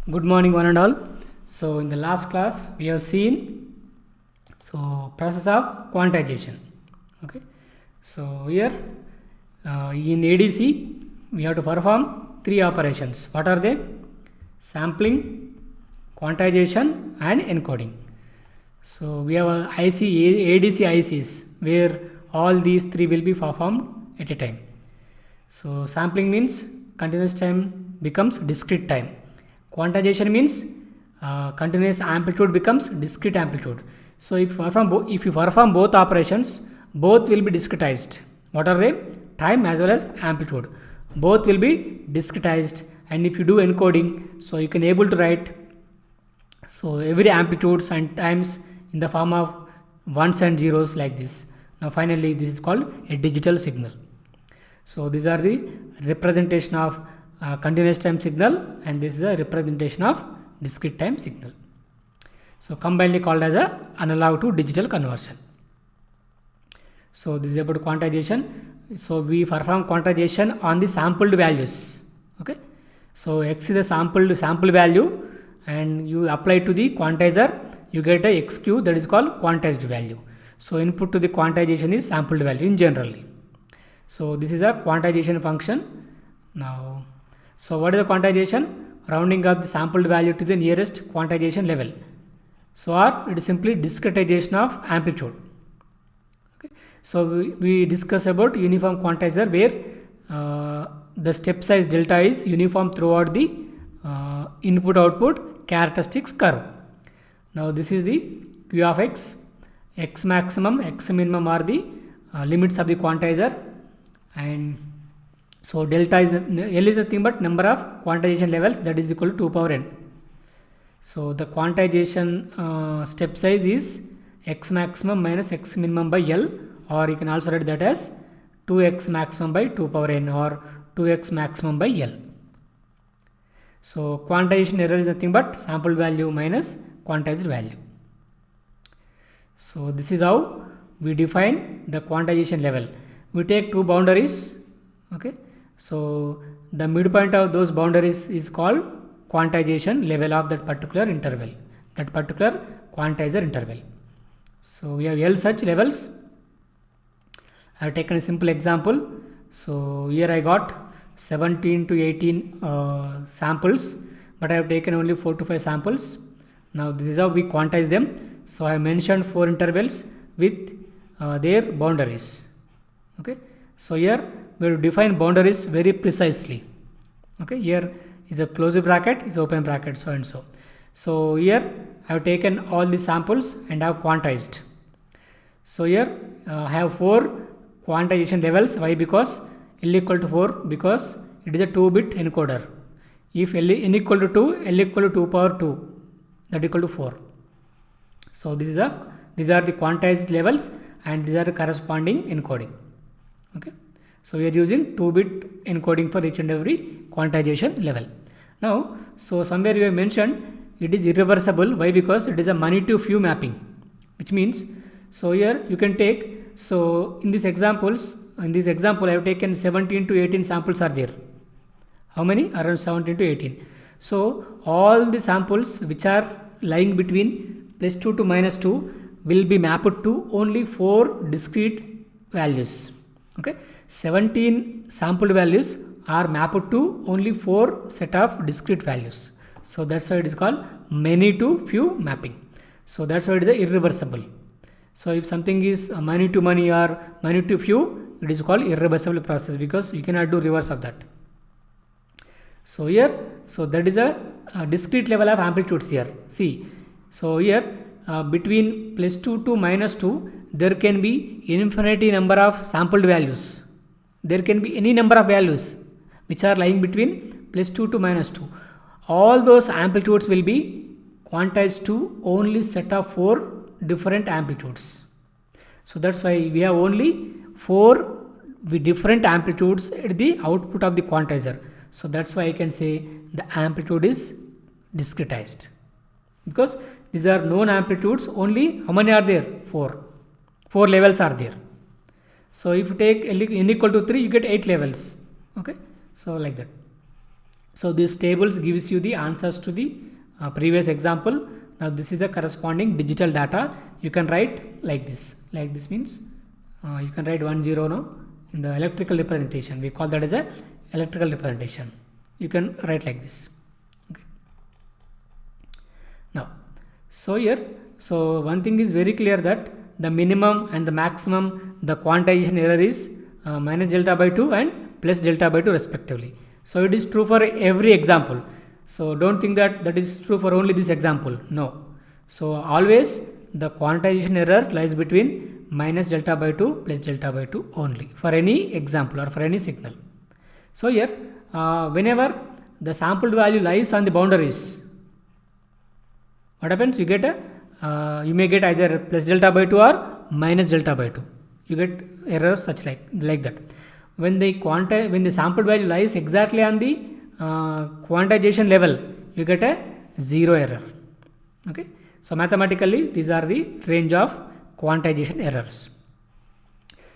Good morning, one and all. So, in the last class, we have seen process of quantization. Okay. So here in ADC, we have to perform three operations. What are they? Sampling, quantization, and encoding. So we have ADC ICs where all these three will be performed at a time. So sampling means continuous time becomes discrete time. Quantization means continuous amplitude becomes discrete amplitude. So if you perform both operations, both will be discretized. What are they? Time as well as amplitude. Both will be discretized. And if you do encoding, so you can able to write so every amplitudes and times in the form of ones and zeros like this. Now finally this is called a digital signal. So these are the representation of continuous time signal, and this is a representation of discrete time signal. So combinedly called as a analog to digital conversion. So this is about quantization. So we perform quantization on the sampled values. Okay. So x is the sample value, and you apply to the quantizer, you get a xq, that is called quantized value. So input to the quantization is sampled value in generally. So this is a quantization function. Now, so what is the quantization? Rounding up the sampled value to the nearest quantization level. So or it is simply discretization of amplitude. Okay. So we discuss about uniform quantizer where the step size delta is uniform throughout the input output characteristics curve. Now this is the Q of x, x maximum, x minimum are the limits of the quantizer, and so delta is L is nothing but number of quantization levels, that is equal to 2 power n. So the quantization step size is x maximum minus x minimum by L, or you can also write that as 2x maximum by 2 power n or 2x maximum by L. So quantization error is nothing but sample value minus quantized value. So this is how we define the quantization level. We take two boundaries. Okay. So the midpoint of those boundaries is called quantization level of that particular interval, that particular quantizer interval. So we have L such levels. I have taken a simple example. So here I got 17 to 18 samples, but I have taken only 4 to 5 samples. Now this is how we quantize them. So I have mentioned 4 intervals with their boundaries. Okay. So here we will define boundaries very precisely. Okay. Here is a closed bracket, is open bracket, so and so. So here I have taken all the samples and have quantized. So here I have 4 quantization levels. Why? Because L equal to 4, because it is a 2-bit encoder. If L n equal to 2, L equal to 2 power 2, that equal to 4. So these are the quantized levels, and these are the corresponding encoding. Okay. So we are using 2-bit encoding for each and every quantization level. Now, so somewhere we have mentioned it is irreversible. Why? Because it is a many to few mapping, which means, so here you can take, so in this example I have taken 17 to 18 samples are there. How many? Around 17 to 18. So all the samples which are lying between +2 to -2 will be mapped to only 4 discrete values. Okay, 17 sampled values are mapped to only 4 set of discrete values. So that's why it is called many to few mapping. So that's why it is irreversible. So if something is many to many or many to few, it is called irreversible process, because you cannot do reverse of that. So here, so that is a discrete level of amplitudes here. See, so here between +2 to -2, there can be infinity number of sampled values. There can be any number of values which are lying between +2 to -2. All those amplitudes will be quantized to only set of 4 different amplitudes. So that's why we have only 4 with different amplitudes at the output of the quantizer. So that's why I can say the amplitude is discretized, because these are known amplitudes. Only how many are there? 4. 4 levels are there. So if you take n equal to 3, you get 8 levels. Okay. So like that. So these tables gives you the answers to the previous example. Now this is the corresponding digital data. You can write like this. Like this means you can write 1 0 now in the electrical representation. We call that as a electrical representation. You can write like this. Okay. Now, so here, so one thing is very clear that the minimum and the maximum, the quantization error is minus delta by 2 and plus delta by 2 respectively. So it is true for every example. So don't think that that is true for only this example. No. So always the quantization error lies between minus delta by 2 plus delta by 2 only for any example or for any signal. So here whenever the sampled value lies on the boundaries, what happens? You get a you may get either plus delta by 2 or minus delta by 2. You get errors such like that. When the sampled value lies exactly on the quantization level, you get a zero error. Okay. So mathematically these are the range of quantization errors.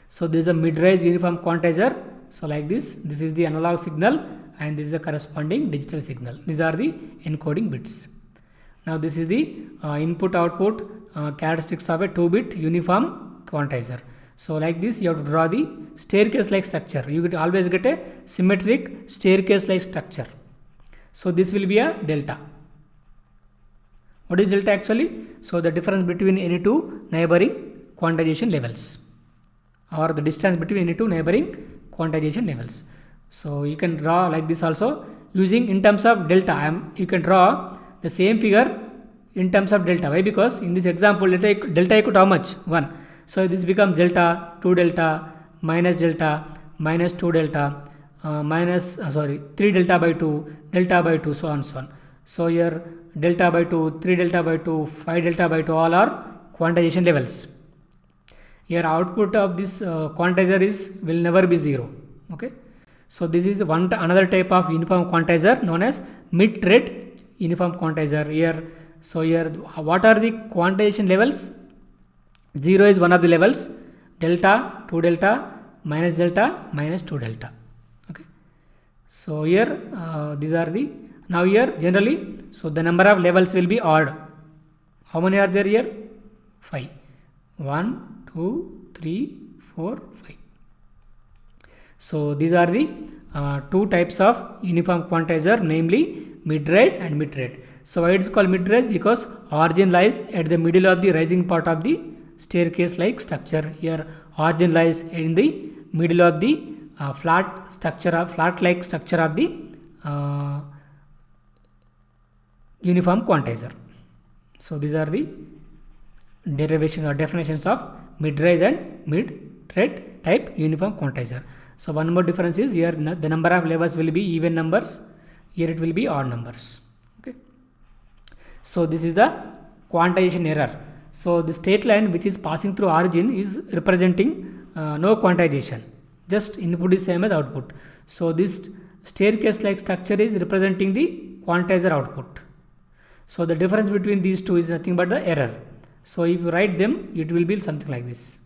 So this is a mid-range uniform quantizer. So like this is the analog signal and this is the corresponding digital signal. These are the encoding bits. Now this is the input output characteristics of a 2-bit uniform quantizer. So like this you have to draw the staircase like structure. You always get a symmetric staircase like structure. So this will be a delta. What is delta actually? So the difference between any two neighboring quantization levels, or the distance between any two neighboring quantization levels. So you can draw like this also using in terms of delta. You can draw the same figure in terms of delta. Why? Because in this example delta equal to how much? 1. So this becomes delta, 2 delta, minus delta, minus 2 delta, 3 delta by 2, delta by 2, so on so on. So here delta by 2, 3 delta by 2, 5 delta by 2 all are quantization levels. Here output of this quantizer will never be 0. Okay. So this is another type of uniform quantizer known as mid-rate uniform quantizer. Here what are the quantization levels? 0 is one of the levels, delta, 2 delta, minus delta, minus 2 delta. Okay. So here these are the, now here generally, so the number of levels will be odd. How many are there here? 5. 1, 2, 3, 4, 5. So these are the two types of uniform quantizer, namely mid-rise and mid-rate. So why it is called mid-rise? Because origin lies at the middle of the rising part of the staircase like structure. Here origin lies in the middle of the flat like structure of the uniform quantizer. So these are the derivations or definitions of mid-rise and mid-rate type uniform quantizer. So one more difference is here the number of levels will be even numbers, here it will be odd numbers. Okay. So this is the quantization error. So the state line which is passing through origin is representing no quantization, just input is same as output. So this staircase like structure is representing the quantizer output. So the difference between these two is nothing but the error. So if you write them, it will be something like this.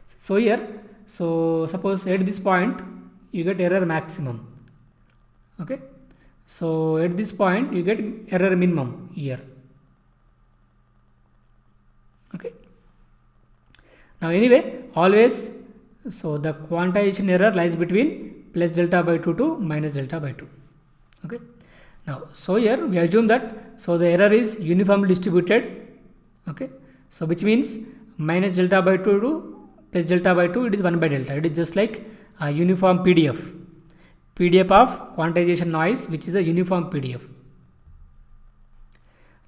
So here, so suppose at this point you get error maximum. Okay. So at this point you get error minimum here. Okay. Now anyway, always, so the quantization error lies between plus delta by 2 to minus delta by 2. Okay. Now, so here we assume that, so the error is uniformly distributed. Okay. So which means minus delta by 2 to plus delta by 2, it is 1 by delta. It is just like a uniform PDF of quantization noise, which is a uniform PDF.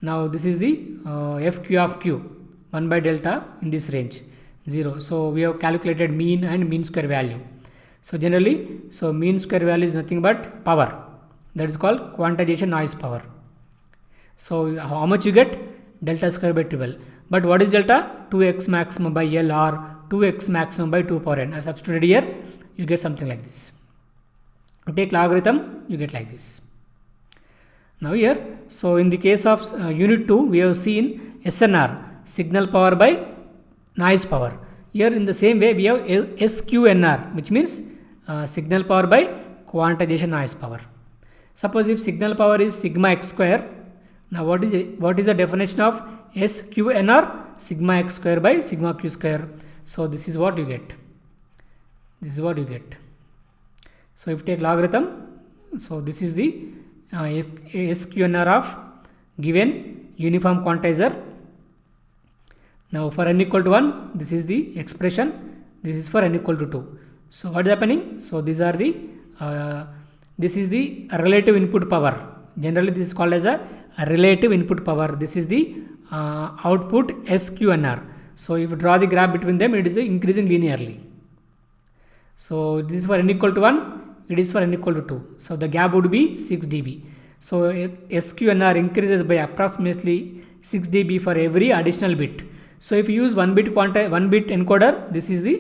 Now this is the FQ of Q, 1 by delta in this range, 0. So we have calculated mean and mean square value. So generally, so mean square value is nothing but power. That is called quantization noise power. So how much you get? Delta square by 12. But what is delta? 2x maximum by L or 2x maximum by 2 power n. I have substituted here, you get something like this. You take logarithm, you get like this. Now here, so in the case of unit 2, we have seen SNR, signal power by noise power. Here in the same way, we have SQNR, which means signal power by quantization noise power. Suppose if signal power is sigma x square, now what is the definition of SQNR? Sigma x square by sigma q square. So this is what you get. This is what you get. So if you take logarithm, so this is the SQNR of given uniform quantizer. Now for n equal to 1, this is the expression. This is for n equal to 2. So what is happening? So these are the this is the relative input power. Generally this is called as a relative input power. This is the output SQNR. So if you draw the graph between them, it is increasing linearly. So this is for n equal to 1, it is for n equal to 2. So the gap would be 6 dB. So SQNR increases by approximately 6 dB for every additional bit. So if you use 1 bit encoder, this is the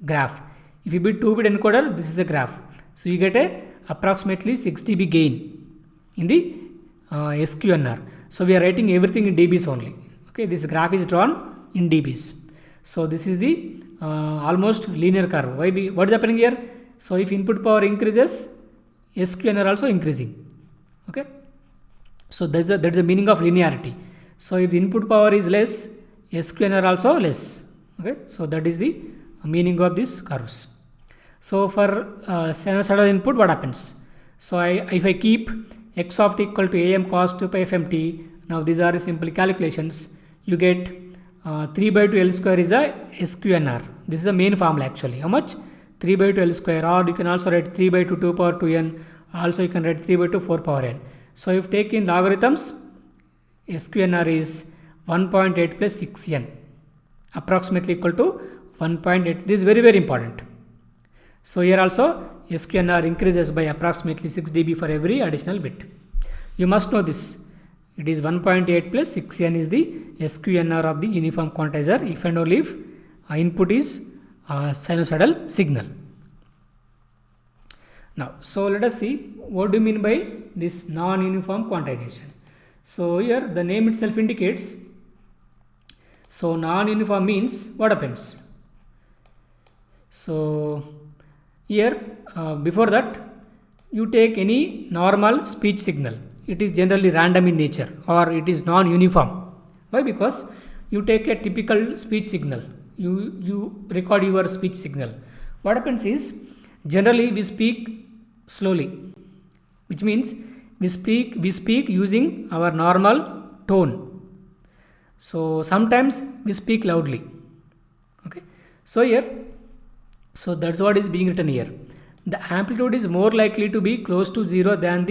graph. If you use 2 bit encoder, this is a graph. So you get a approximately 6 dB gain in the SQNR. So we are writing everything in dBs only. Okay, this graph is drawn in dBs. So this is the almost linear curve. What is happening here? So if input power increases, SQNR also increasing. Okay, so that's the meaning of linearity. So if the input power is less, SQNR also less. Okay, so that is the meaning of these curves. So for sinusoidal input, what happens? So if I keep x of t equal to am cos 2 pi fmt, now these are simple calculations. You get 3 by 2 L square is a SQNR. This is the main formula actually. How much? 3 by 2 L square, or you can also write 3 by 2 2 power 2n. Also you can write 3 by 2 4 power n. So if take in logarithms, SQNR is 1.8 plus 6n, approximately equal to 1.8. This is very, very important. So here also SQNR increases by approximately 6 dB for every additional bit. You must know this. It is 1.8 plus 6n is the SQNR of the uniform quantizer if and only if input is sinusoidal signal. Now, so let us see what do you mean by this non-uniform quantization. So here the name itself indicates. So non-uniform means what happens? So here before that you take any normal speech signal. It is generally random in nature or it is non-uniform. Why? Because you take a typical speech signal. You record your speech signal. What happens is generally we speak slowly, which means we speak using our normal tone. So sometimes we speak loudly. Okay. So here, so that's what is being written here. The amplitude is more likely to be close to 0 than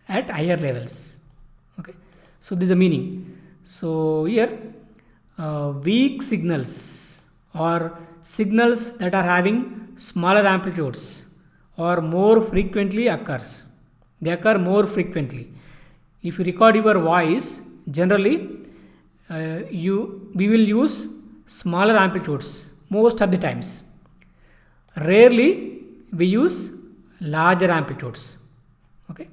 at higher levels. Okay. So this is the meaning. So here weak signals or signals that are having smaller amplitudes or more frequently occurs. They occur more frequently. If you record your voice, generally we will use smaller amplitudes most of the times. Rarely we use larger amplitudes. Okay.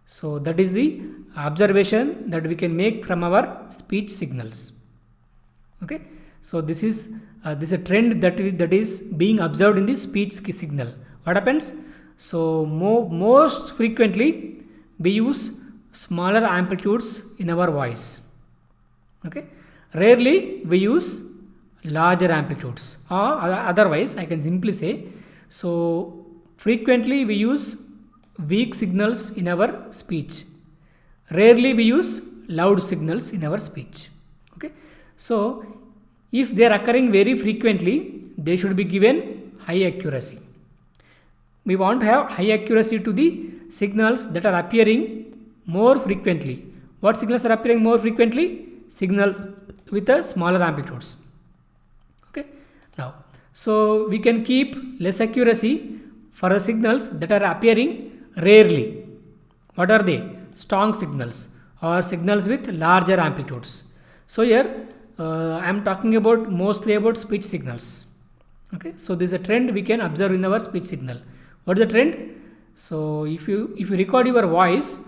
So that is the observation that we can make from our speech signals. Okay. So this is a trend that is being observed in the speech signal. What happens? So most frequently we use smaller amplitudes in our voice. Okay. Rarely we use larger amplitudes, or otherwise I can simply say, so frequently we use weak signals in our speech. Rarely we use loud signals in our speech. Okay. So if they are occurring very frequently, they should be given high accuracy. We want to have high accuracy to the signals that are appearing more frequently. What signals are appearing more frequently? Signal with a smaller amplitudes. Okay. Now, so we can keep less accuracy for the signals that are appearing rarely. What are they? Strong signals or signals with larger amplitudes. So here I am talking about mostly about speech signals. Okay. So this is a trend we can observe in our speech signal. What is the trend? So if you record your voice,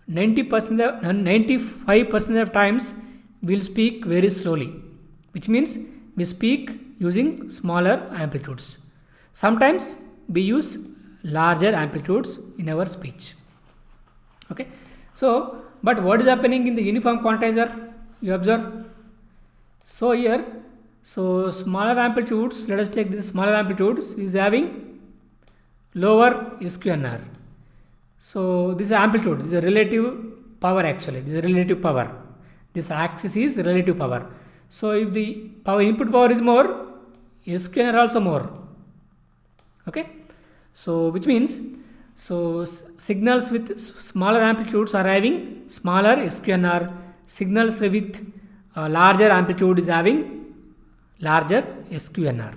95% of times we will speak very slowly, which means we speak using smaller amplitudes. Sometimes we use larger amplitudes in our speech. Okay, so but what is happening in the uniform quantizer? You observe. So here, so smaller amplitudes, let us take this smaller amplitudes is having lower SQNR. So this is amplitude, this is a relative power actually, this is a relative power. This axis is relative power. So if the power input power is more, SQNR also more. Okay, so which means so signals with smaller amplitudes are having smaller SQNR. Signals with larger amplitude is having larger SQNR.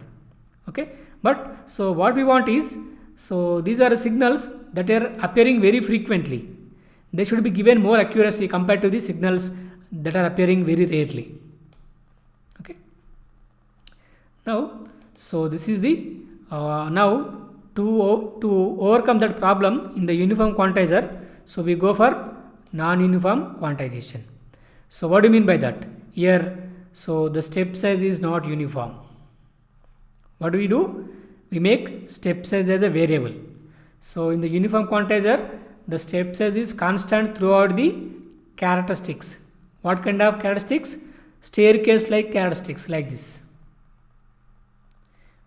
Okay, but so what we want is, so these are signals that are appearing very frequently. They should be given more accuracy compared to the signals that are appearing very rarely. Okay. Now, so this is the now to overcome that problem in the uniform quantizer. So we go for non-uniform quantization. So what do you mean by that? Here, so the step size is not uniform. What do? We make step size as a variable. So in the uniform quantizer, the step size is constant throughout the characteristics. What kind of characteristics? Staircase like characteristics like this.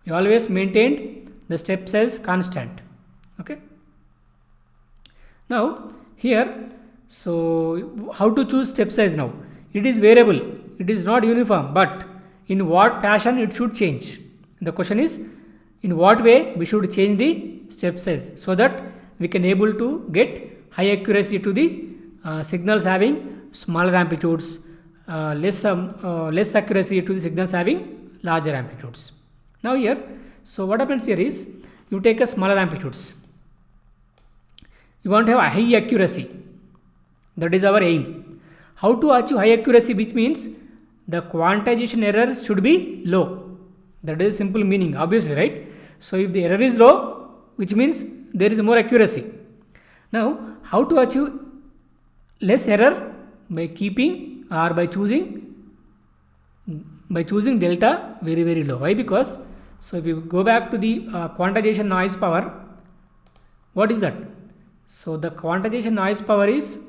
We always maintained the step size constant. Okay. Now here, so how to choose step size now? It is variable. It is not uniform, but in what fashion it should change? The question is, in what way we should change the step size so that we can able to get high accuracy to the signals having smaller amplitudes, less accuracy to the signals having larger amplitudes. Now here, so what happens here is, you take a smaller amplitudes. You want to have a high accuracy. That is our aim. How to achieve high accuracy, which means the quantization error should be low. That is simple meaning, obviously, right? So if the error is low, which means there is more accuracy. Now, how to achieve less error? By keeping or by choosing delta very, very low. Why? Because, so if you go back to the quantization noise power, what is that? So the quantization noise power is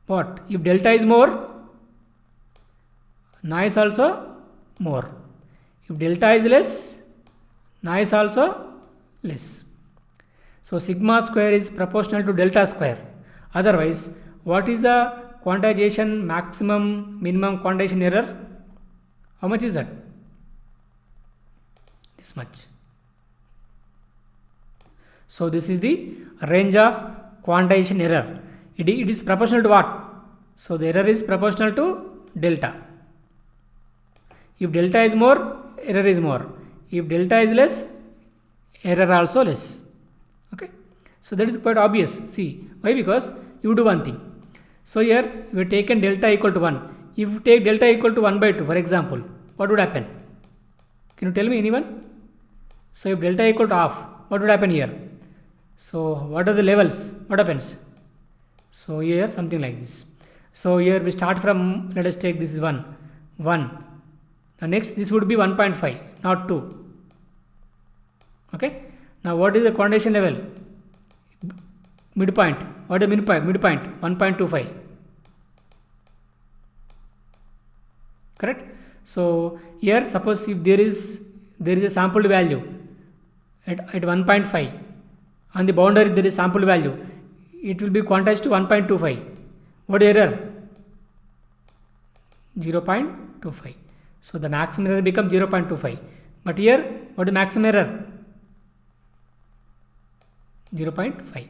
what? If delta is more, noise also more. If delta is less, noise also less. So sigma square is proportional to delta square. Otherwise, what is the quantization minimum quantization error? How much is that? This much. So this is the range of quantization error. It is proportional to what? So the error is proportional to delta. If delta is more, error is more. If delta is less, error also less. Okay. So that is quite obvious. See, why? Because you do one thing. So here we have taken delta equal to 1. If you take delta equal to 1 by 2, for example, what would happen? Can you tell me, anyone? So if delta equal to half, what would happen here? So what are the levels? What happens? So here something like this. So here we start from, let us take this is 1. The next this would be 1.5, not 2. Okay. Now what is the quantization level? Midpoint. What is midpoint? 1.25. Correct. So here suppose if there is a sampled value at 1.5, on the boundary there is sampled value, it will be quantized to 1.25. What error? 0.25. So the maximum error becomes 0.25. But here, what is maximum error? 0.5.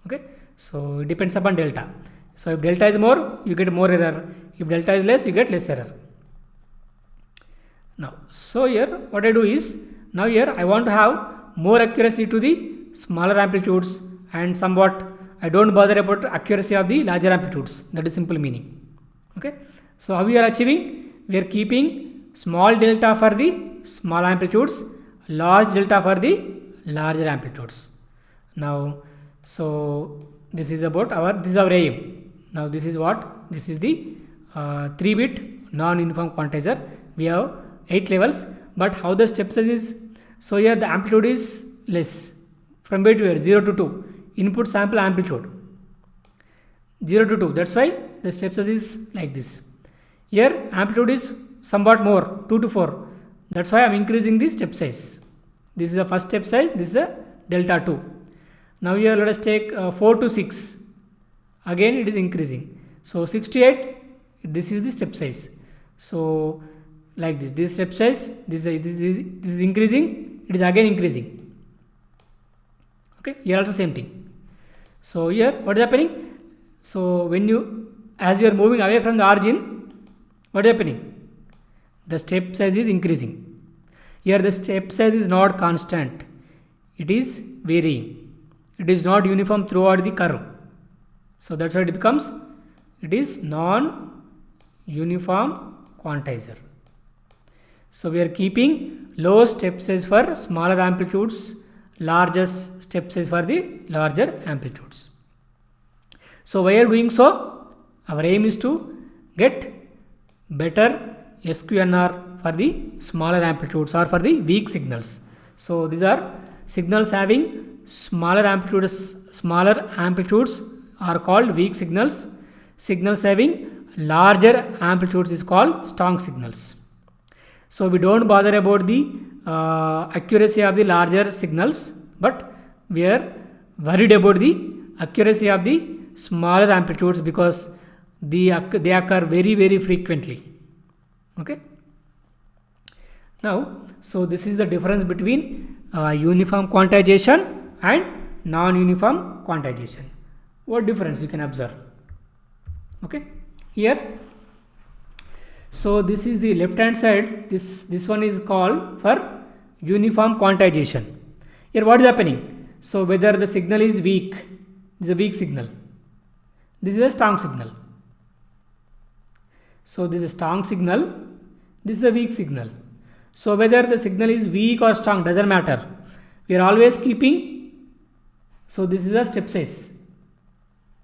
Okay. So it depends upon delta. So if delta is more, you get more error. If delta is less, you get less error. Now, so here what I do is, now here I want to have more accuracy to the smaller amplitudes, and somewhat I don't bother about accuracy of the larger amplitudes. That is simple meaning. Okay. So how we are achieving? We are keeping small delta for the small amplitudes, large delta for the larger amplitudes. Now, so this is about this is our aim. Now this is what? This is the 3-bit non-uniform quantizer. We have 8 levels, but how the step size is? So here the amplitude is less. From where to where? 0 to 2. Input sample amplitude. 0 to 2. That's why the step size is like this. Here amplitude is somewhat more, 2 to 4. That's why I am increasing the step size. This is the first step size, this is the delta 2. Now here let us take 4 to 6. Again it is increasing. So 6 to 8, this is the step size. So like this step size, this is increasing, it is again increasing. Okay, here also same thing. So here what is happening? So when as you are moving away from the origin, what is happening? The step size is increasing. Here the step size is not constant, it is varying. It is not uniform throughout the curve. So that's why it is non-uniform quantizer. So we are keeping low step size for smaller amplitudes, largest step size for the larger amplitudes. So why are doing so? Our aim is to get better SQNR for the smaller amplitudes or for the weak signals. So these are signals having smaller amplitudes are called weak signals. Signals having larger amplitudes is called strong signals. So we don't bother about the accuracy of the larger signals, but we are worried about the accuracy of the smaller amplitudes because they occur very, very frequently. Okay. Now, so this is the difference between uniform quantization and non-uniform quantization. What difference you can observe? Okay. Here, so this is the left hand side. This one is called for uniform quantization. Here, what is happening? So whether the signal is weak, this is a weak signal. This is a strong signal. So this is a strong signal. This is a weak signal. So whether the signal is weak or strong doesn't matter. We are always keeping. So this is a step size.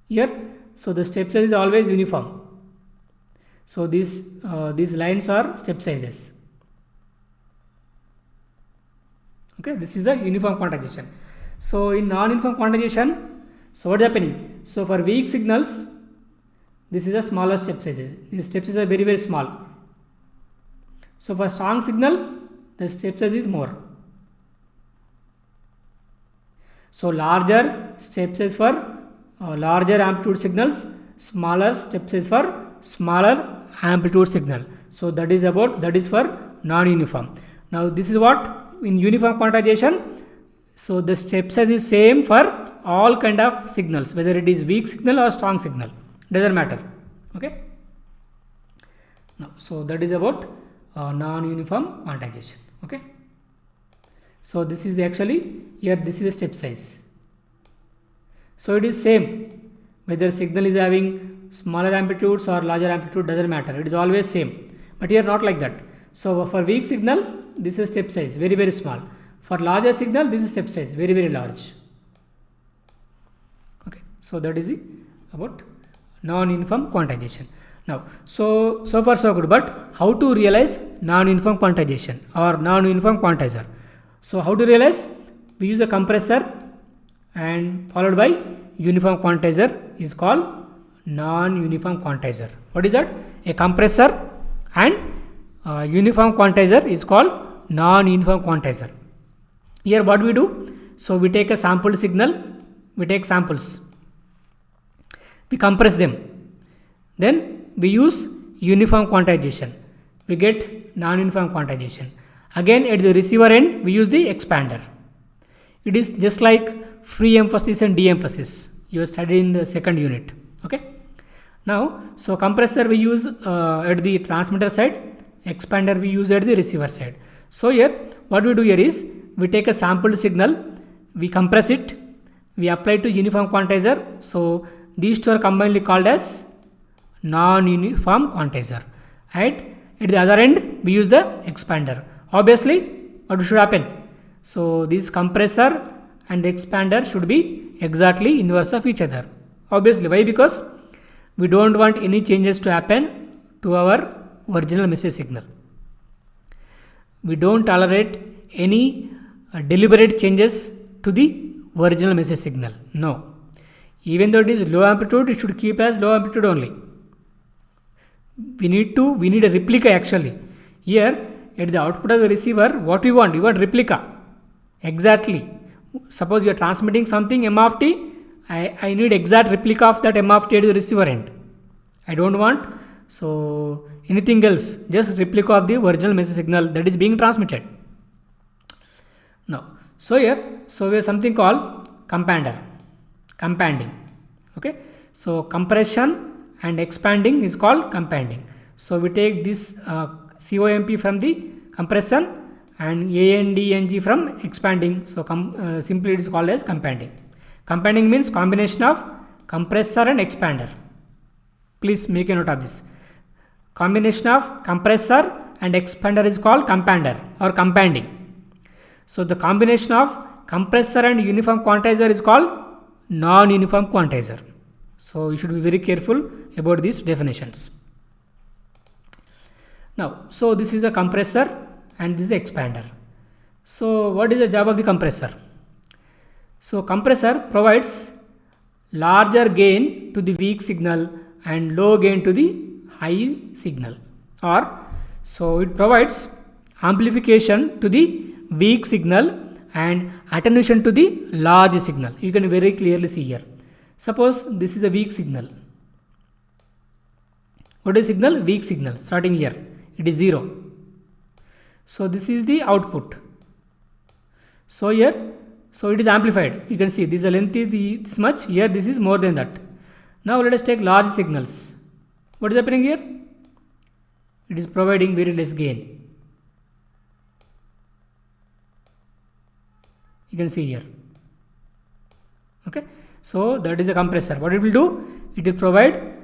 Here, so the step size is always uniform. So these lines are step sizes. Okay, this is the uniform quantization. So in non-uniform quantization, so what is happening? So for weak signals, this is the smaller step sizes. These step sizes are very, very small. So for strong signal, the step size is more. So larger step size for larger amplitude signals, smaller step size for smaller amplitude signal. So that is for non-uniform. Now this is what in uniform quantization. So the step size is same for all kind of signals, whether it is weak signal or strong signal, doesn't matter. Okay. Now, so that is about non-uniform quantization. Okay. So this is actually here. This is the step size. So it is same whether signal is having smaller amplitudes or larger amplitude, doesn't matter. It is always same. But here not like that. So for weak signal, this is step size very, very small. For larger signal, this is step size very, very large. Okay. So that is about non-uniform quantization. Now, so far so good. But how to realize non-uniform quantization or non-uniform quantizer? So how to realize? We use a compressor and followed by uniform quantizer is called non-uniform quantizer. What is that? A compressor and uniform quantizer is called non-uniform quantizer. Here what we do? So we take a sampled signal, we take samples, we compress them, then we use uniform quantization, we get non-uniform quantization. Again at the receiver end we use the expander. It is just like free emphasis and de-emphasis you have studied in the second unit. Okay. Now, so compressor we use at the transmitter side, expander we use at the receiver side. So here what we do here is we take a sampled signal, we compress it, we apply to uniform quantizer. So these two are combinedly called as non-uniform quantizer. At the other end we use the expander. Obviously what should happen? So this compressor and the expander should be exactly inverse of each other. Obviously, why? Because we don't want any changes to happen to our original message signal. We don't tolerate any deliberate changes to the original message signal. No. Even though it is low amplitude, it should keep as low amplitude only. We need a replica actually. Here at the output of the receiver, what we want replica. Exactly. Suppose you are transmitting something m of t, I need exact replica of that m of t at the receiver end. I don't want so anything else, just replica of the original message signal that is being transmitted. Now, so here, we have something called companding. Okay, so compression and expanding is called companding. So we take this COMP from the compression and ANDNG from expanding. So simply it is called as companding. Companding means combination of compressor and expander. Please make a note of this. Combination of compressor and expander is called compander or companding. So the combination of compressor and uniform quantizer is called non-uniform quantizer. So you should be very careful about these definitions. Now, so this is the compressor and this is the expander. So what is the job of the compressor? So compressor provides larger gain to the weak signal and low gain to the high signal, or so it provides amplification to the weak signal and attenuation to the large signal. You can very clearly see here. Suppose this is a weak signal. What is signal? Weak signal. Starting here, it is 0. So this is the output. So here, so it is amplified. You can see this length is this much. Here this is more than that. Now let us take large signals. What is happening here? It is providing very less gain. You can see here. Okay, so that is a compressor. What it will do? It will provide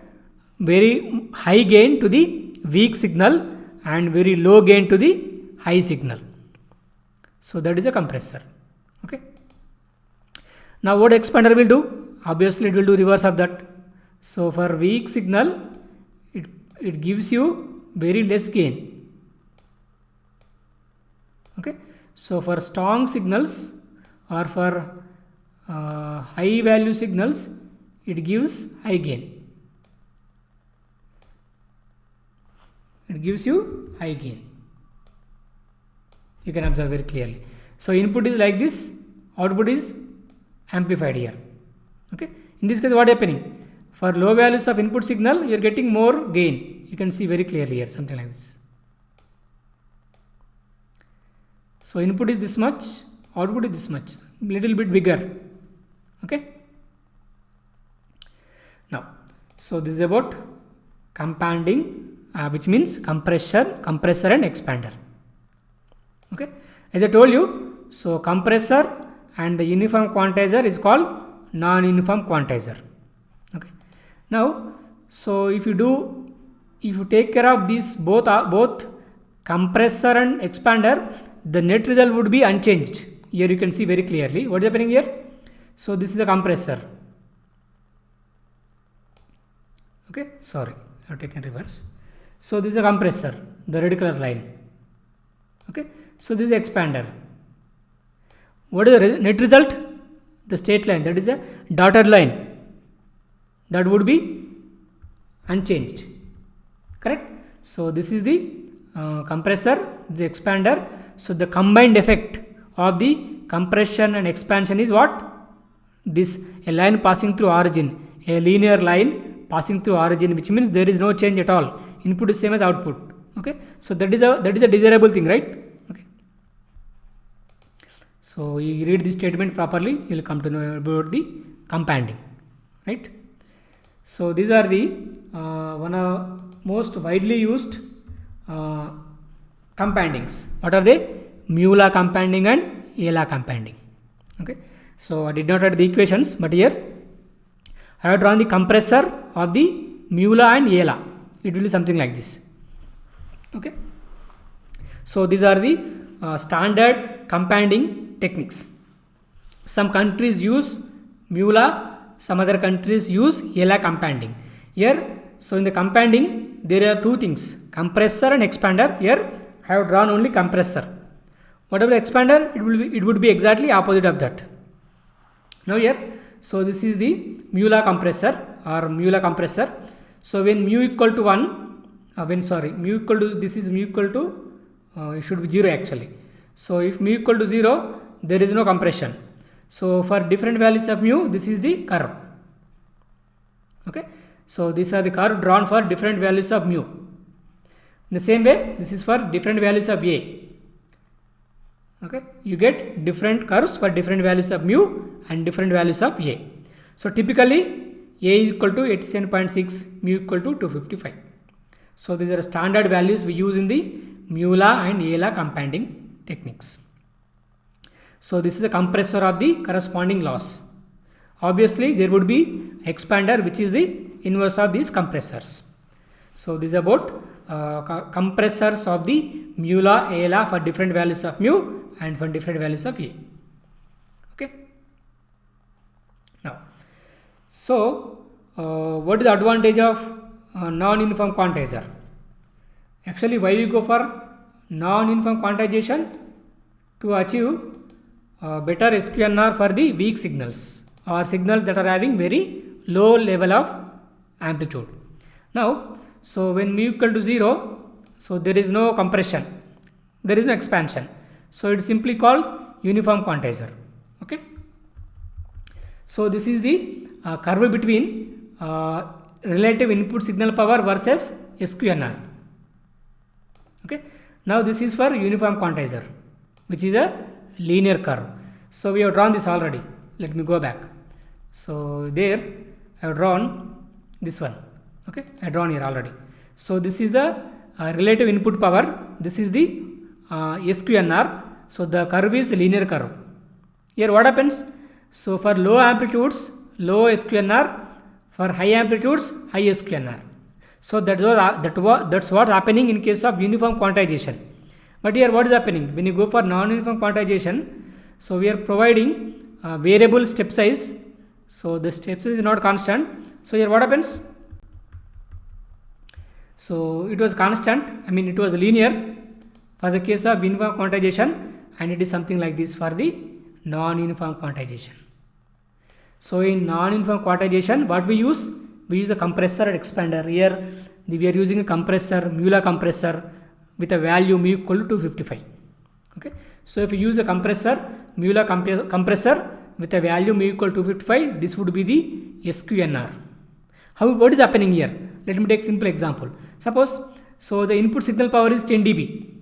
very high gain to the weak signal and very low gain to the high signal. So that is a compressor. Okay. Now what expander will do? Obviously it will do reverse of that. So for weak signal, it gives you very less gain. Okay. So for strong signals or for high value signals, it gives high gain. It gives you high gain. You can observe very clearly. So input is like this, output is amplified here. Okay. In this case, what is happening? For low values of input signal, you are getting more gain. You can see very clearly here, something like this. So input is this much, output is this much, little bit bigger. Okay. Now, so this is about companding, which means compressor and expander. Okay. As I told you, so compressor and the uniform quantizer is called non-uniform quantizer. Okay. Now, so if you take care of these both compressor and expander, the net result would be unchanged. Here you can see very clearly what is happening here. So this is the compressor. Okay, sorry, I have taken reverse. So this is a compressor, the red color line. Okay, so this is expander. What is the net result? The straight line, that is a dotted line. That would be unchanged. Correct? So this is the compressor, the expander. So the combined effect of the compression and expansion is what? This a line passing through origin, a linear line passing through origin, which means there is no change at all. Input is same as output. Okay, so that is a desirable thing, right? Okay. So you read this statement properly, you will come to know about the companding, right? So these are the one of most widely used compandings. What are they? Mueller companding and Yela companding. Okay. So I did not write the equations, but here I have drawn the compressor of the Mueller and Yela. It will be something like this. Okay. So these are the standard companding techniques. Some countries use Mueller, some other countries use Yela companding. Here, so in the companding, there are two things, compressor and expander. Here I have drawn only compressor. Whatever expander, it would be exactly opposite of that. Now here, So this is the mu law compressor or mu law compressor. So when mu equal to 1, mu equal to, this is mu equal to, it should be 0 actually. So if mu equal to 0, there is no compression. So for different values of mu, this is the curve. Okay, so these are the curve drawn for different values of mu. In the same way, this is for different values of A. Okay, you get different curves for different values of mu and different values of A. So typically A is equal to 87.6, mu equal to 255. So these are standard values we use in the mu law and A law compounding techniques. So this is the compressor of the corresponding laws. Obviously there would be expander which is the inverse of these compressors. So this is about compressors of the mu law, A law for different values of mu and for different values of A. Okay. Now, so what is the advantage of non-uniform quantizer? Actually, why we go for non-uniform quantization? To achieve better SQNR for the weak signals or signals that are having very low level of amplitude. Now, so when mu equal to 0, so there is no compression, there is no expansion. So it's simply called uniform quantizer. Okay. So this is the curve between relative input signal power versus SQNR. Okay. Now this is for uniform quantizer, which is a linear curve. So we have drawn this already. Let me go back. So there I have drawn this one. Okay, I have drawn here already. So this is the relative input power. This is the SQNR. So the curve is linear curve. Here what happens? So for low amplitudes, low SQNR. For high amplitudes, high SQNR. So that's what happening in case of uniform quantization. But here what is happening? When you go for non-uniform quantization, so we are providing variable step size. So the step size is not constant. So here what happens? So it was constant, it was linear for the case of uniform quantization, and it is something like this for the non-uniform quantization. So in non-uniform quantization, what we use? We use a compressor and expander. Here we are using a compressor, mu law compressor with a value mu equal to 255. Okay. So if you use a compressor, mu law compressor with a value mu equal to 255, this would be the SQNR. What is happening here? Let me take simple example. Suppose, so the input signal power is 10 dB.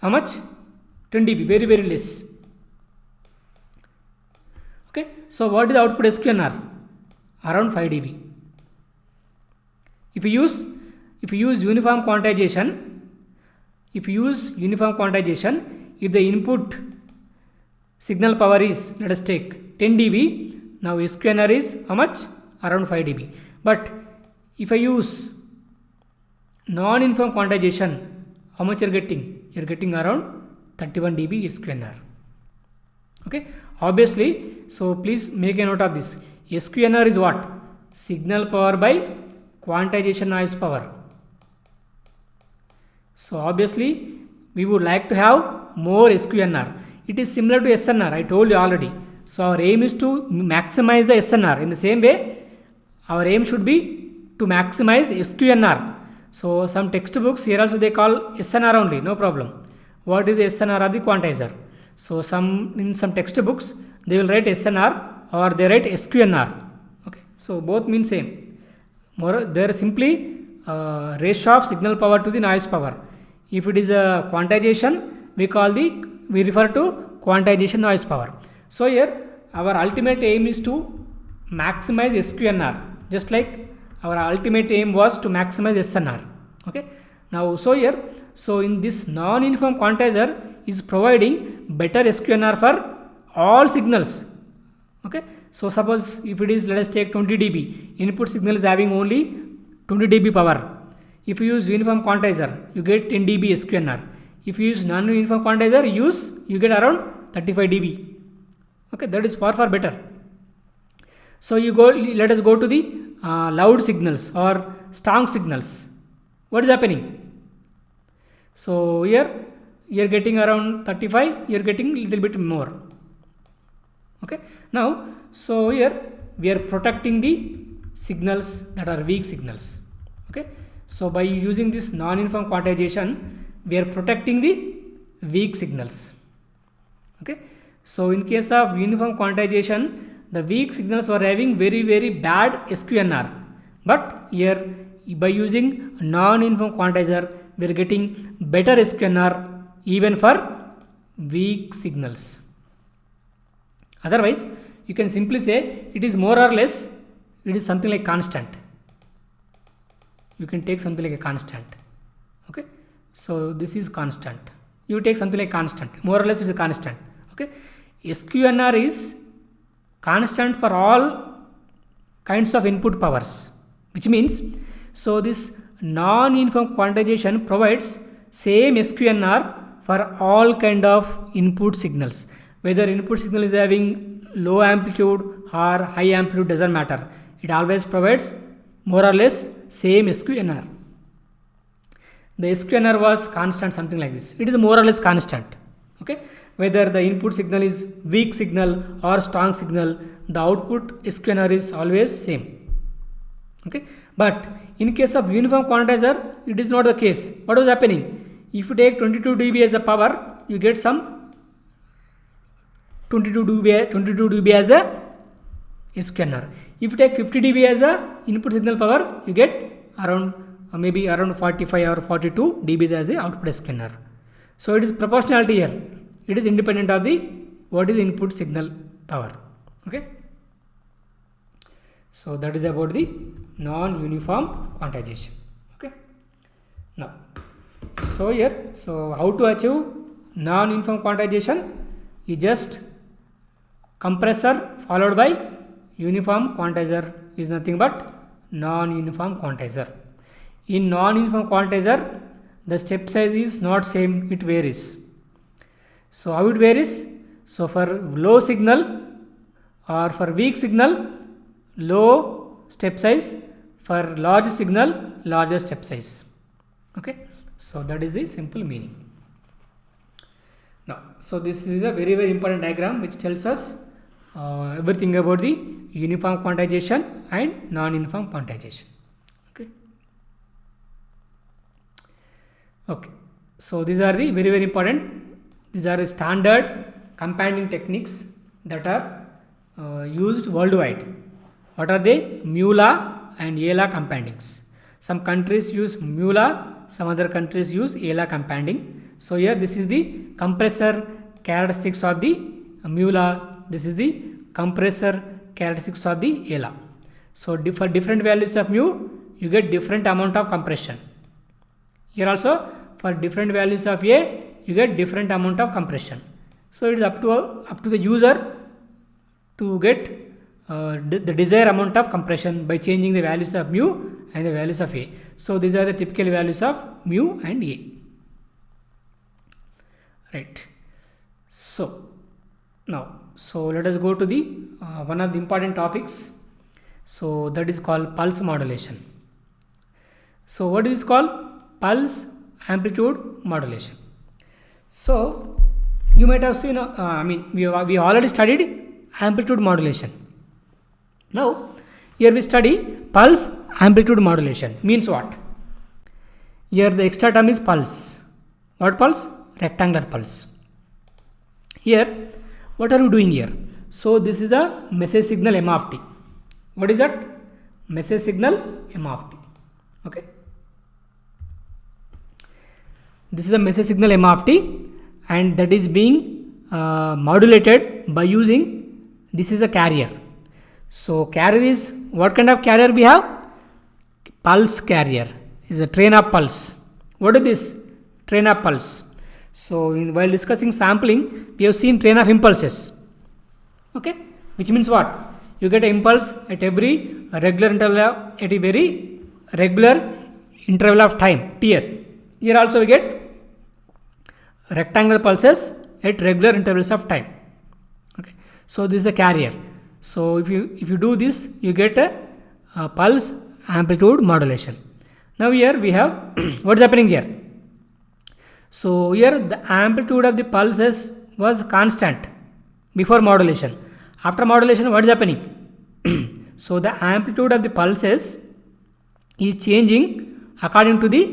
How much? 10 dB, very, very less. Okay. So what is the output SQNR? Around 5 dB. If you use uniform quantization, if the input signal power is, let us take 10 dB, now SQNR is how much? Around 5 dB. But if I use non-uniform quantization, how much you are getting? You are getting around 31 dB SQNR. Okay. Obviously, so please make a note of this. SQNR is what? Signal power by quantization noise power. So obviously, we would like to have more SQNR. It is similar to SNR, I told you already. So our aim is to maximize the SNR. In the same way, our aim should be to maximize SQNR. So some textbooks here also they call SNR only, no problem. What is the SNR of the quantizer? So in some textbooks they will write SNR or they write SQNR. Okay, so both mean same. They are simply ratio of signal power to the noise power. If it is a quantization, we refer to quantization noise power. So here our ultimate aim is to maximize SQNR, just like our ultimate aim was to maximize SNR. Okay. Now so in this non-uniform quantizer is providing better SQNR for all signals. Okay. So suppose if it is, let us take 20 dB, input signal is having only 20 dB power. If you use uniform quantizer, you get 10 dB SQNR. If you use non-uniform quantizer, you get around 35 dB. Okay, that is far better. So let us go to the loud signals or strong signals. What is happening? So here you are getting around 35, you are getting little bit more. Okay. Now, So here we are protecting the signals that are weak signals. Okay, so by using this non-uniform quantization we are protecting the weak signals. Okay, so in case of uniform quantization the weak signals were having very bad SQNR, but here by using non-uniform quantizer we are getting better SQNR even for weak signals. Otherwise you can simply say it is more or less, it is something like constant. You can take something like a constant. Okay, so this is constant. You take something like constant, more or less it is constant. Okay, SQNR is constant for all kinds of input powers, which means so this non-uniform quantization provides same SQNR for all kind of input signals. Whether input signal is having low amplitude or high amplitude doesn't matter. It always provides more or less same SQNR. The SQNR was constant, something like this. It is more or less constant. Okay, whether the input signal is weak signal or strong signal, the output SQNR is always same. Okay, but in case of uniform quantizer it is not the case. What was happening? If you take 22 dB as a power, you get some 22 dB as a SQNR. If you take 50 dB as a input signal power, you get around maybe around 45 or 42 dB as the output SQNR. So it is proportionality here. It is independent of the what is input signal power. Okay, so that is about the non-uniform quantization. Okay, now so here, so how to achieve non-uniform quantization? You just compressor followed by uniform quantizer is nothing but non-uniform quantizer. In non-uniform quantizer the step size is not same, it varies. So how it varies? So for low signal or for weak signal, low step size, for large signal, larger step size. Okay, so that is the simple meaning. Now, so this is a very important diagram which tells us everything about the uniform quantization and non-uniform quantization. Okay, so these are the very important, these are the standard compounding techniques that are used worldwide. What are they? Mu law and A law compoundings. Some countries use mu law, some other countries use A law compounding. So here this is the compressor characteristics of the mu law, this is the compressor characteristics of the A law. So for different values of mu you get different amount of compression. Here also for different values of A you get different amount of compression. So it is up to the user to get the desired amount of compression by changing the values of mu and the values of A. So these are the typical values of mu and A. Right. So now, so let us go to the one of the important topics. So that is called pulse modulation. So what is called? Pulse amplitude modulation. So you might have seen, we already studied amplitude modulation. Now here we study pulse amplitude modulation. Means what? Here the extra term is pulse. What pulse? Rectangular pulse. Here what are we doing here? So this is a message signal M of t. What is that? Message signal M of t. Okay. This is a message signal M of t and that is being modulated by using, this is a carrier. So carrier is, what kind of carrier we have? Pulse carrier is a train of pulse. What is this? Train of pulse. So while discussing sampling we have seen train of impulses. Okay, which means what? You get an impulse at every regular interval, at a very regular interval of time, Ts. Here also we get rectangular pulses at regular intervals of time. Okay, so this is a carrier. So if you do this, you get a pulse amplitude modulation. Now here we have what is happening here. So here the amplitude of the pulses was constant before modulation. After modulation, what is happening? So the amplitude of the pulses is changing according to the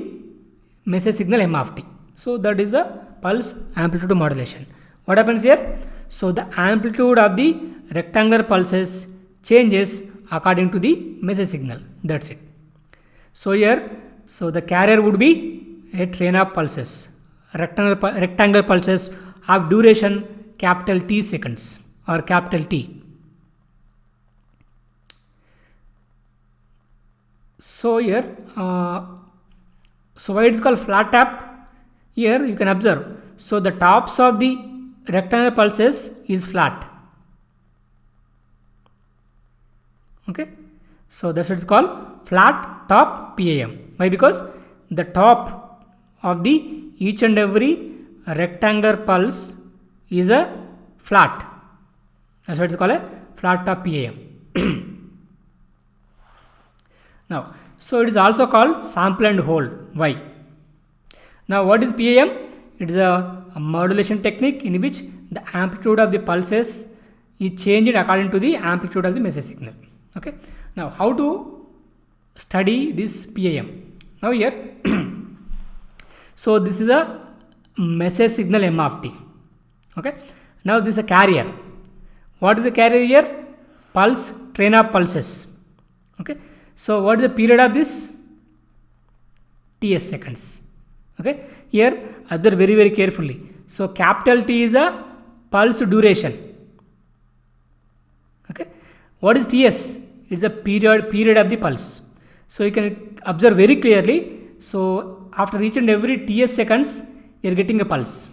message signal m of t. So that is the pulse amplitude modulation. What happens here? So the amplitude of the rectangular pulses changes according to the message signal. That's it. So here, so the carrier would be a train of pulses, rectangular pulses of duration capital T seconds or capital T. So here, so why it is called flat top? Here you can observe. So the tops of the rectangular pulses is flat. Okay. So that's what it's called flat top PAM. Why? Because the top of the each and every rectangular pulse is a flat. That's what it's called a flat top PAM. Now, so it is also called sample and hold. Why? Now, what is PAM? It is a modulation technique in which the amplitude of the pulses is changed according to the amplitude of the message signal. Okay. Now, how to study this PAM? Now here, so this is a message signal m of t. Okay. Now this is a carrier. What is the carrier here? Pulse, train of pulses. Okay. So what is the period of this? Ts seconds. Okay. Here observe very carefully. So capital T is a pulse duration. Okay. What is Ts? It is a period of the pulse. So you can observe very clearly. So after each and every Ts seconds, you are getting a pulse.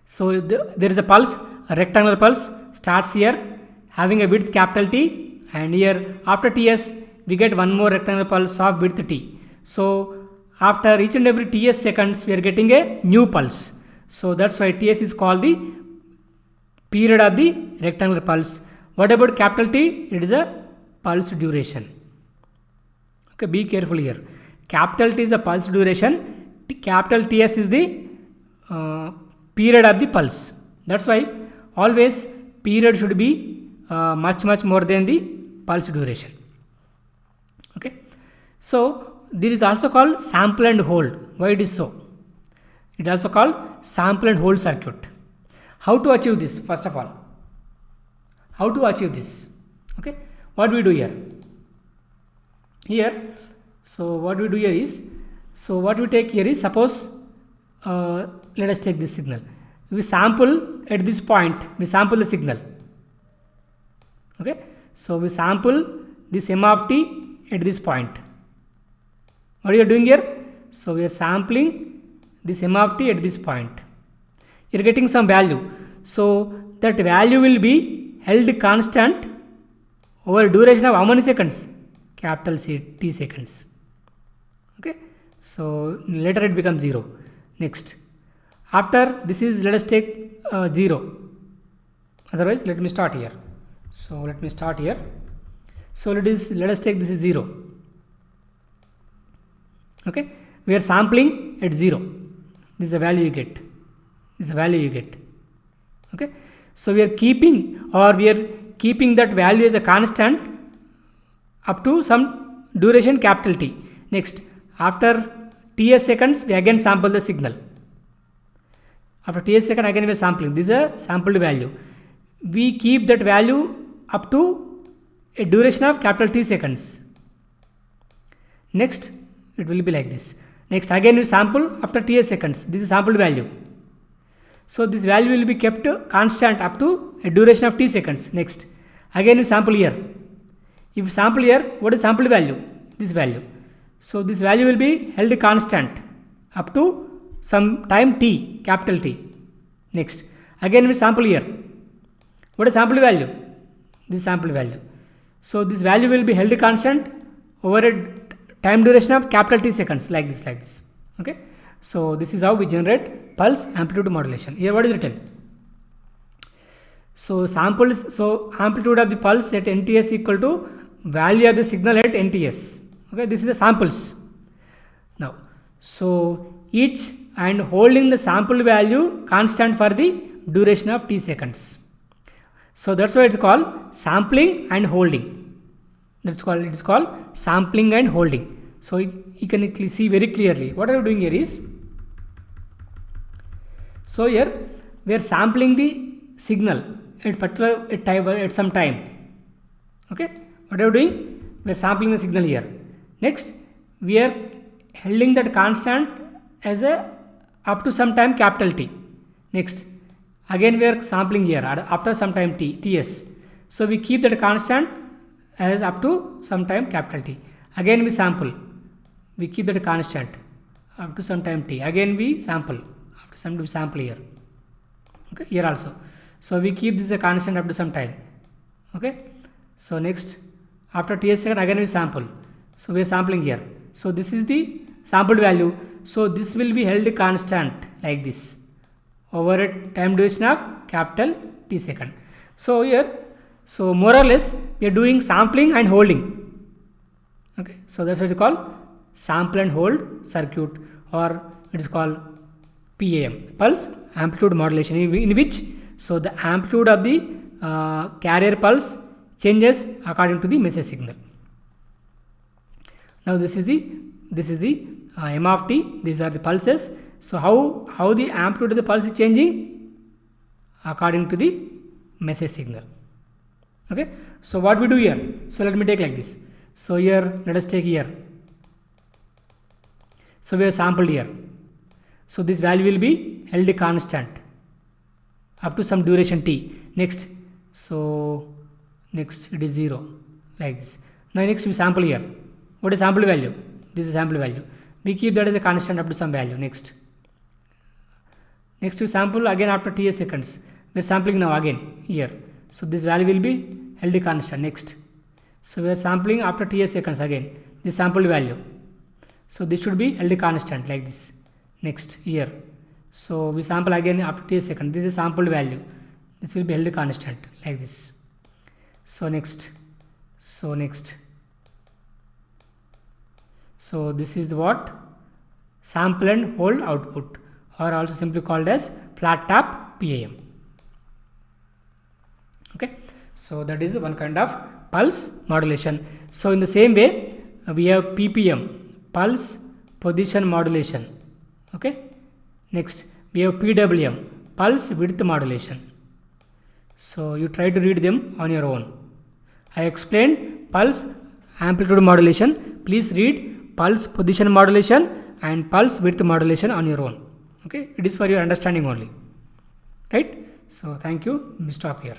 So there is a pulse, a rectangular pulse starts here having a width capital T, and here after Ts we get one more rectangular pulse of width T. So after each and every Ts seconds we are getting a new pulse. So that's why Ts is called the period of the rectangular pulse. What about capital T? It is a pulse duration. Okay, be careful here. Capital T is the pulse duration. Capital Ts is the period of the pulse. That's why always period should be much more than the pulse duration. Okay. So there is also called sample and hold. Why it is so? It is also called sample and hold circuit. How to achieve this? First of all, how to achieve this? Okay. What we do here? Here, so what we do here is, so what we take here is, suppose let us take this signal. We sample at this point, we sample the signal. Okay. So we sample this m of t at this point. What are you doing here? So we are sampling this m of t at this point. You are getting some value. So that value will be held constant over a duration of how many seconds? Capital C T seconds. Okay. So later it becomes 0. Next, after this is, let us take 0. Otherwise, let me start here. So let me start here. So let us take this is 0. Okay. We are sampling at 0. This is the value you get. This is the value you get. Okay. So we are keeping that value as a constant up to some duration capital T. Next, after Ts seconds, we again sample the signal. After Ts second, again we are sampling. This is a sampled value. We keep that value up to a duration of capital T seconds. Next, it will be like this. Next, again we sample after Ts seconds. This is sampled value. So this value will be kept constant up to a duration of T seconds. Next, again we sample here. If you sample here, what is sample value? This value. So this value will be held constant up to some time T, capital T. Next, again we sample here. What is sample value? This sample value. So this value will be held constant over a time duration of capital T seconds, like this. Okay. So this is how we generate pulse amplitude modulation. Here what is written? So amplitude of the pulse at NTS equal to value of the signal at NTS. Okay, this is the samples. Now, so each and holding the sample value constant for the duration of T seconds. So that's why it's called sampling and holding. It's called sampling and holding. So you can see very clearly what I'm doing here is, so here we are sampling the signal at some time. Okay, what are we doing? We are sampling the signal here. Next, we are holding that constant as a up to some time capital T. Next, again we are sampling here after some time ts. So we keep that constant as up to some time capital T. Again we sample. We keep that constant up to some time t. Again we sample. After some time we sample here. Okay, here also. So we keep this a constant up to some time. Okay. So next, after ts second again we sample. So we are sampling here. So this is the sampled value. So this will be held constant like this over a time duration of capital T second. So here, so more or less we are doing sampling and holding. Okay. So that's what it's called, sample and hold circuit, or it is called PAM, pulse amplitude modulation, in which so the amplitude of the carrier pulse changes according to the message signal. Now this is the m of t. These are the pulses. So how the amplitude of the pulse is changing? According to the message signal. Okay. So what we do here? So let me take like this. So here let us take here. So we have sampled here. So this value will be held constant up to some duration t. Next, so next it is 0 like this. Now next we sample here. What is sample value? This is sample value. We keep that as a constant up to some value. Next we sample again after ts seconds. We are sampling now again here. So this value will be held constant. Next, so we are sampling after ts seconds again. This sampled value. So this should be held constant like this. Next here. So we sample again after ts seconds. This is sampled value. This will be held constant like this. So next. So this is what sample and hold output, or also simply called as flat top PAM. Okay. So that is one kind of pulse modulation. So in the same way we have PPM, pulse position modulation. Okay. Next we have PWM, pulse width modulation. So you try to read them on your own. I explained pulse amplitude modulation. Please read pulse position modulation and pulse width modulation on your own. Okay. It is for your understanding only. Right. So thank you. We stop here.